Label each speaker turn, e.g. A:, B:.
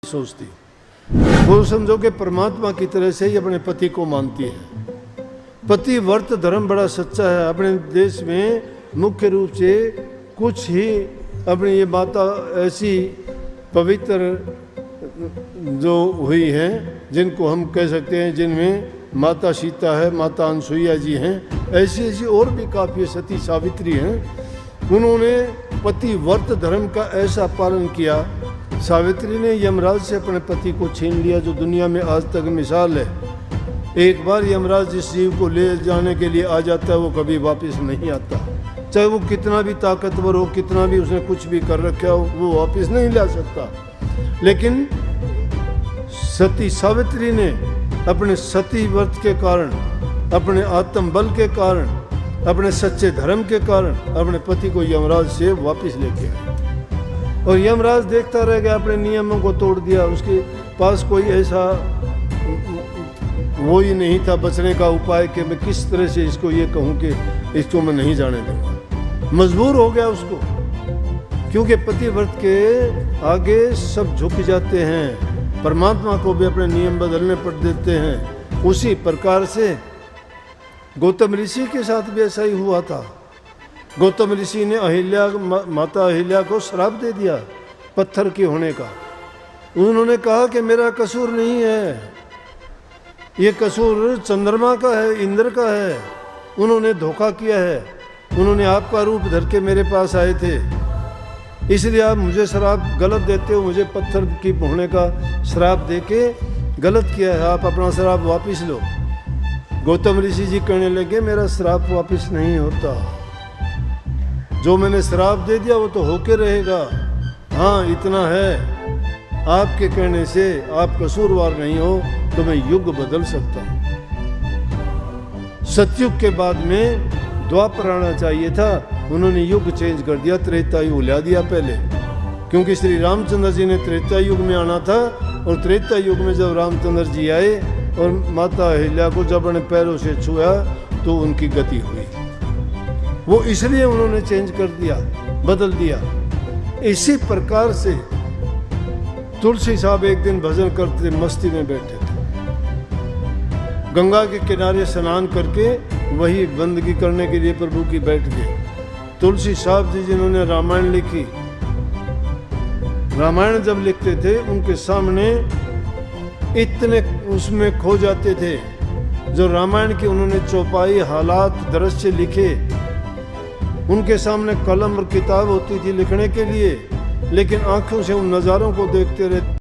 A: सोचती, वो समझो कि परमात्मा की तरह से ही अपने पति को मानती है। पति व्रत धर्म बड़ा सच्चा है। अपने देश में मुख्य रूप से कुछ ही अपनी ये माता ऐसी पवित्र जो हुई हैं जिनको हम कह सकते हैं, जिनमें माता सीता है, माता अनसुईया जी हैं, ऐसी ऐसी और भी काफ़ी सती सावित्री हैं। उन्होंने पति व्रत धर्म का ऐसा पालन किया। सावित्री ने यमराज से अपने पति को छीन लिया, जो दुनिया में आज तक मिसाल है। एक बार यमराज जिस जीव को ले जाने के लिए आ जाता है वो कभी वापस नहीं आता, चाहे वो कितना भी ताकतवर हो, कितना भी उसने कुछ भी कर रखा हो, वो वापस नहीं ला सकता। लेकिन सती सावित्री ने अपने सती व्रत के कारण, अपने आत्म बल के कारण, अपने सच्चे धर्म के कारण अपने पति को यमराज से वापस लेके आई। और यमराज देखता रह गया, अपने नियमों को तोड़ दिया। उसके पास कोई ऐसा वो ही नहीं था बचने का उपाय कि मैं किस तरह से इसको ये कहूँ कि इसको मैं नहीं जाने दूंगा। मजबूर हो गया उसको, क्योंकि पति व्रत के आगे सब झुक जाते हैं, परमात्मा को भी अपने नियम बदलने पड़ देते हैं। उसी प्रकार से गौतम ऋषि के साथ भी ऐसा ही हुआ था। गौतम ऋषि ने माता अहिल्या को श्राप दे दिया पत्थर के होने का। उन्होंने कहा कि मेरा कसूर नहीं है, ये कसूर चंद्रमा का है, इंद्र का है। उन्होंने धोखा किया है, उन्होंने आपका रूप धर के मेरे पास आए थे, इसलिए आप मुझे श्राप गलत देते हो। मुझे पत्थर की होने का श्राप देके गलत किया है, आप अपना श्राप वापस लो। गौतम ऋषि जी कहने लगे, मेरा श्राप वापस नहीं होता, जो मैंने श्राप दे दिया वो तो होके रहेगा। हाँ इतना है, आपके कहने से आप कसूरवार नहीं हो तो मैं युग बदल सकता हूँ। सतयुग के बाद में द्वापर आना चाहिए था, उन्होंने युग चेंज कर दिया, त्रेता युग ला दिया पहले, क्योंकि श्री रामचंद्र जी ने त्रेता युग में आना था। और त्रेता युग में जब रामचंद्र जी आए और माता अहिल्या को जब अपने पैरों से छुआ तो उनकी गति हुई। वो इसलिए उन्होंने चेंज कर दिया, बदल दिया। इसी प्रकार से तुलसी साहब एक दिन भजन करते मस्ती में बैठे थे, गंगा के किनारे स्नान करके वही बंदगी करने के लिए प्रभु की बैठ गए। तुलसी साहब जी जिन्होंने रामायण लिखी, रामायण जब लिखते थे उनके सामने इतने उसमें खो जाते थे। जो रामायण की उन्होंने चौपाई, हालात, दृश्य लिखे, उनके सामने कलम और किताब होती थी लिखने के लिए, लेकिन आंखों से उन नज़ारों को देखते रहते।